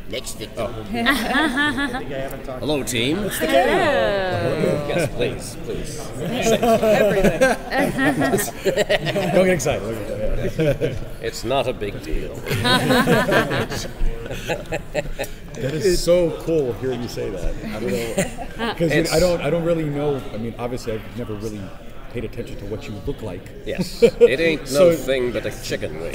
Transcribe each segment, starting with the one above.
Next victim. Hello, team. Yes, please. Everything. Don't get excited. It's not a big deal. That is so cool hearing you say that. I don't know, because I don't really know. I mean, obviously, I've never really paid attention to what you look like. Yes, it ain't no thing but a chicken wing,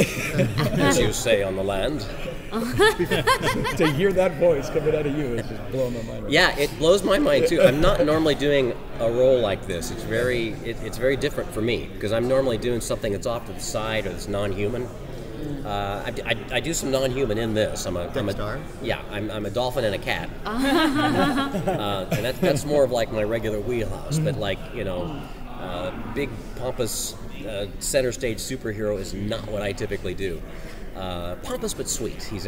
as you say on the land. To hear that voice coming out of you is just blowing my mind. Right Yeah, it blows my mind too. I'm not normally doing a role like this. It's very different for me because I'm normally doing something that's off to the side or that's non-human. I do some non-human in this. I'm a dolphin and a cat, and that's more of like my regular wheelhouse. But like big pompous center stage superhero is not what I typically do. Pompous but sweet. He's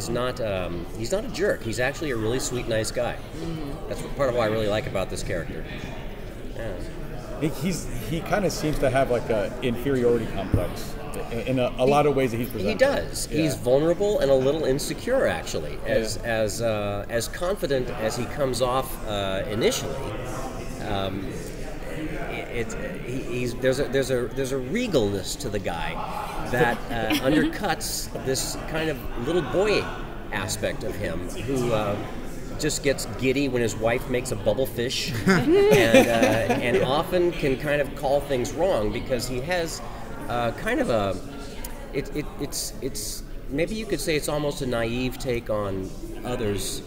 not a jerk. He's actually a really sweet, nice guy. That's part of what I really like about this character. Yeah. He kind of seems to have like an inferiority complex in a lot of ways that he's presented. He does. Yeah. He's vulnerable and a little insecure, actually. As confident as he comes off initially, there's a regalness to the guy that undercuts this kind of little boy aspect of him who just gets giddy when his wife makes a bubble fish and often can kind of call things wrong because he has kind of a it's maybe you could say it's almost a naive take on others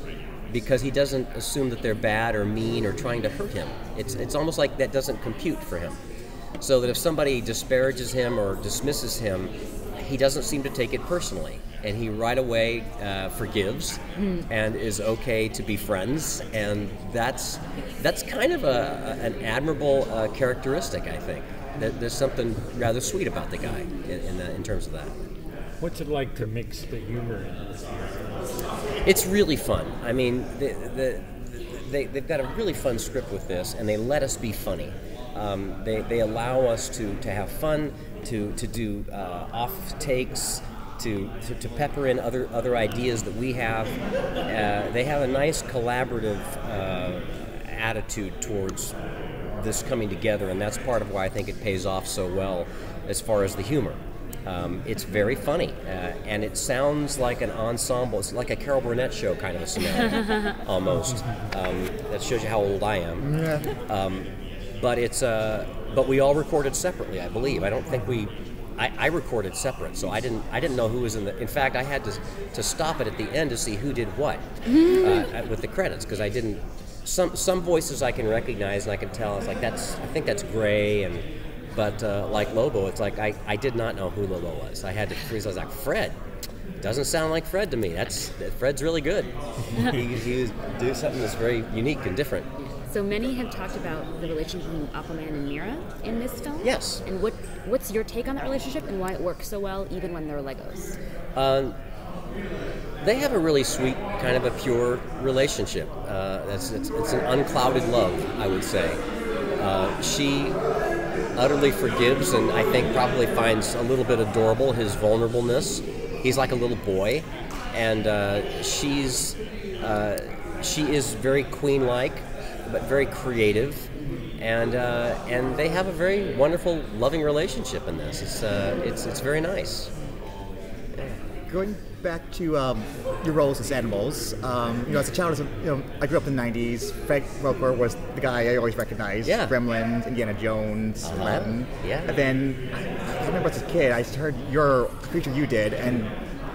because he doesn't assume that they're bad or mean or trying to hurt him. It's almost like that doesn't compute for him. So that if somebody disparages him or dismisses him, he doesn't seem to take it personally. And he right away forgives and is okay to be friends. And that's kind of an admirable characteristic, I think. There's something rather sweet about the guy in terms of that. What's it like to mix the humor in this? It's really fun. I mean, they've got a really fun script with this, and they let us be funny. They allow us to have fun, to do off takes, to pepper in other ideas that we have. They have a nice collaborative attitude towards this coming together, and that's part of why I think it pays off so well as far as the humor. It's very funny, and it sounds like an ensemble. It's like a Carol Burnett show kind of a scenario, almost. That shows you how old I am. Yeah. But we all recorded separately, I believe. I don't think I recorded separate, so I didn't know who was in the. In fact, I had to stop it at the end to see who did what with the credits because I didn't. Some voices I can recognize and I can tell. It's like I think that's Gray But like Lobo, it's like I did not know who Lobo was. I had to freeze. I was like, Fred. Doesn't sound like Fred to me. Fred's really good. he do something that's very unique and different. So many have talked about the relationship between Aquaman and Mira in this film. Yes. And what's your take on that relationship and why it works so well even when they're Legos? They have a really sweet, kind of a pure relationship. It's an unclouded love, I would say. She utterly forgives and I think probably finds a little bit adorable his vulnerableness. He's like a little boy, and she is very queen-like, but very creative, and they have a very wonderful, loving relationship in this. It's very nice. Going back to your roles as animals, as a child, I grew up in the '90s. Frank Welker was the guy I always recognized. Yeah. Gremlins, Indiana Jones, Aladdin. Yeah. And then I remember as a kid, I heard your creature you did, and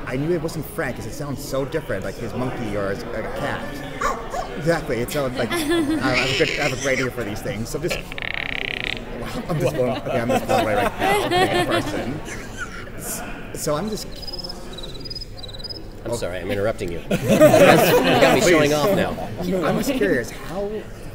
I knew it wasn't Frank because it sounds so different, like his monkey or a cat. Exactly. It sounds like I have a great ear for these things. So I'm just blown away right now. In person. So I'm just. I'm sorry, I'm interrupting you. You got me showing off now. I'm just curious, how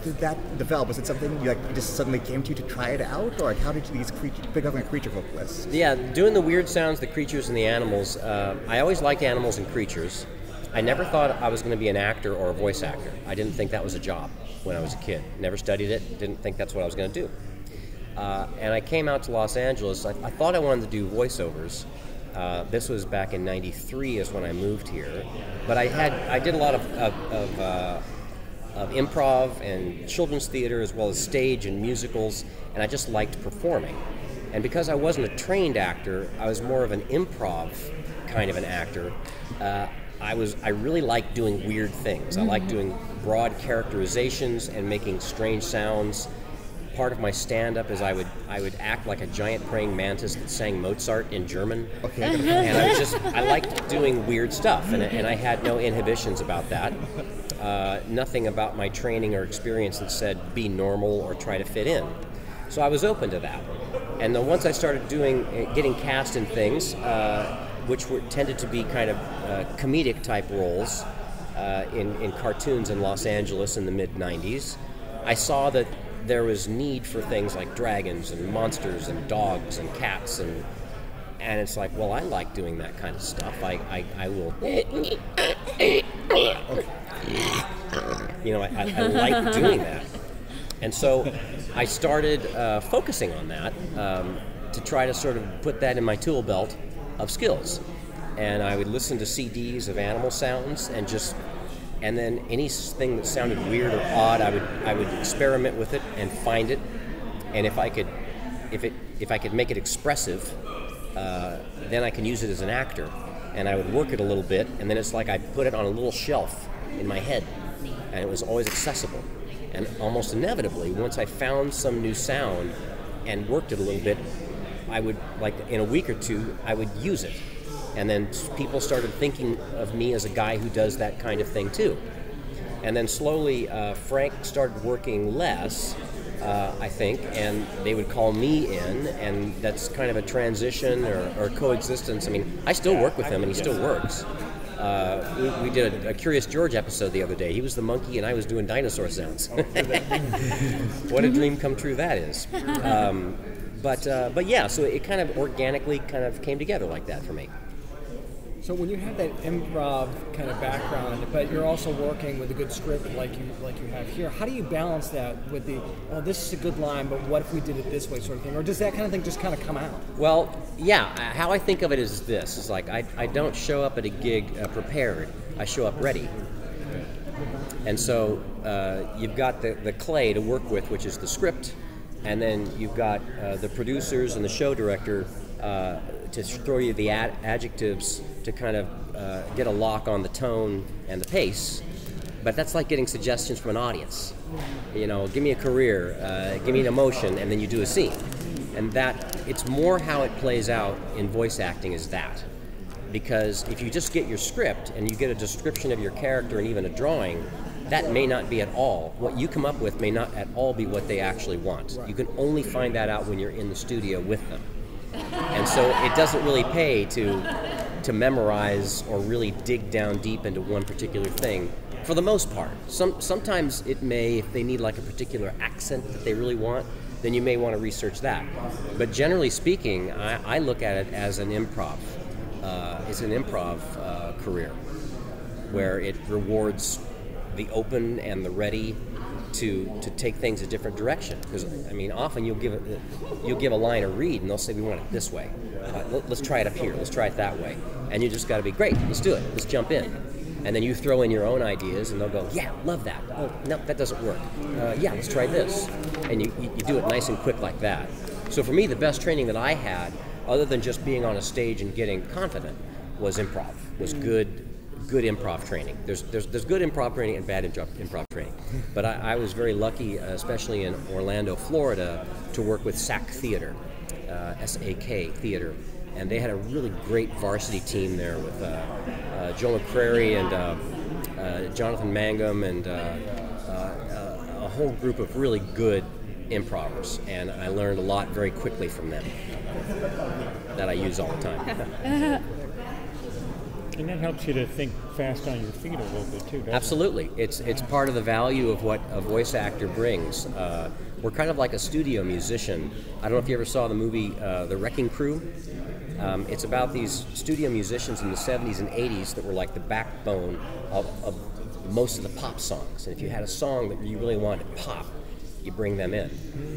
did that develop? Was it something you just suddenly came to try it out, or how did these become a creature vocalists? Yeah, doing the weird sounds, the creatures and the animals. I always liked animals and creatures. I never thought I was going to be an actor or a voice actor. I didn't think that was a job when I was a kid. Never studied it. Didn't think that's what I was going to do. And I came out to Los Angeles. I thought I wanted to do voiceovers. This was back in '93 is when I moved here, but I did a lot of improv and children's theater as well as stage and musicals, and I just liked performing. And because I wasn't a trained actor, I was more of an improv kind of an actor. I really liked doing weird things. I liked doing broad characterizations and making strange sounds. Part of my stand-up is I would act like a giant praying mantis that sang Mozart in German. Okay. And I liked doing weird stuff, and I had no inhibitions about that. Nothing about my training or experience that said be normal or try to fit in. So I was open to that. And then once I started getting cast in things, which tended to be kind of comedic type roles in cartoons in Los Angeles in the mid-'90s, I saw that there was need for things like dragons and monsters and dogs and cats, and it's like, well, I like doing that kind of stuff. I will, I like doing that. And so I started focusing on that to try to sort of put that in my tool belt of skills. And I would listen to CDs of animal sounds and then anything that sounded weird or odd, I would experiment with it and find it. And if I could make it expressive, then I can use it as an actor. And I would work it a little bit, and then it's like I put it on a little shelf in my head, and it was always accessible. And almost inevitably, once I found some new sound and worked it a little bit, I would, like in a week or two, I would use it. And then people started thinking of me as a guy who does that kind of thing too. And then slowly, Frank started working less, I think, and they would call me in, and that's kind of a transition or coexistence. I mean, I still work with him, and he still works. We did a Curious George episode the other day. He was the monkey, and I was doing dinosaur sounds. What a dream come true that is. But yeah, so it kind of organically kind of came together like that for me. So when you have that improv kind of background, but you're also working with a good script like you have here, how do you balance that with the, oh, this is a good line, but what if we did it this way sort of thing? Or does that kind of thing just kind of come out? Well, yeah, how I think of it is this. It's like I don't show up at a gig prepared. I show up ready. And so you've got the clay to work with, which is the script, and then you've got the producers and the show director to throw you the adjectives to kind of get a lock on the tone and the pace. But that's like getting suggestions from an audience. You know, give me a career, give me an emotion, and then you do a scene. And that, it's more how it plays out in voice acting is that. Because if you just get your script and you get a description of your character and even a drawing, that may not be at all. What you come up with may not at all be what they actually want. You can only find that out when you're in the studio with them. And so it doesn't really pay to memorize or really dig down deep into one particular thing, for the most part. Sometimes it may, if they need like a particular accent that they really want, then you may want to research that. But generally speaking, I look at it as an improv. It's an improv career where it rewards the open and the ready to take things a different direction. Because I mean, often you'll give a line a read, and they'll say we want it this way. Let's try it up here. Let's try it that way. And you just got to be great. Let's do it. Let's jump in. And then you throw in your own ideas, and they'll go, yeah, love that. Oh, no, that doesn't work. Yeah, let's try this. And you do it nice and quick like that. So for me, the best training that I had, other than just being on a stage and getting confident, was improv. Was good improv training. There's good improv training and bad improv training. But I was very lucky, especially in Orlando, Florida, to work with SAC Theater, S-A-K Theater. And they had a really great varsity team there with Joe McCrary and Jonathan Mangum and a whole group of really good improvers. And I learned a lot very quickly from them that I use all the time. And that helps you to think fast on your feet a little bit too, doesn't Absolutely. It's part of the value of what a voice actor brings. We're kind of like a studio musician. I don't know if you ever saw the movie The Wrecking Crew. It's about these studio musicians in the 70s and 80s that were like the backbone of most of the pop songs. And if you had a song that you really wanted to pop, you bring them in.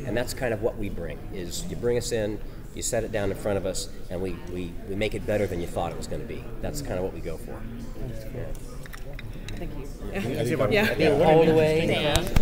And that's kind of what we bring, is you bring us in, You set it down in front of us, and we make it better than you thought it was going to be. That's kind of what we go for. Thank you. Yeah. All the way. Thank you.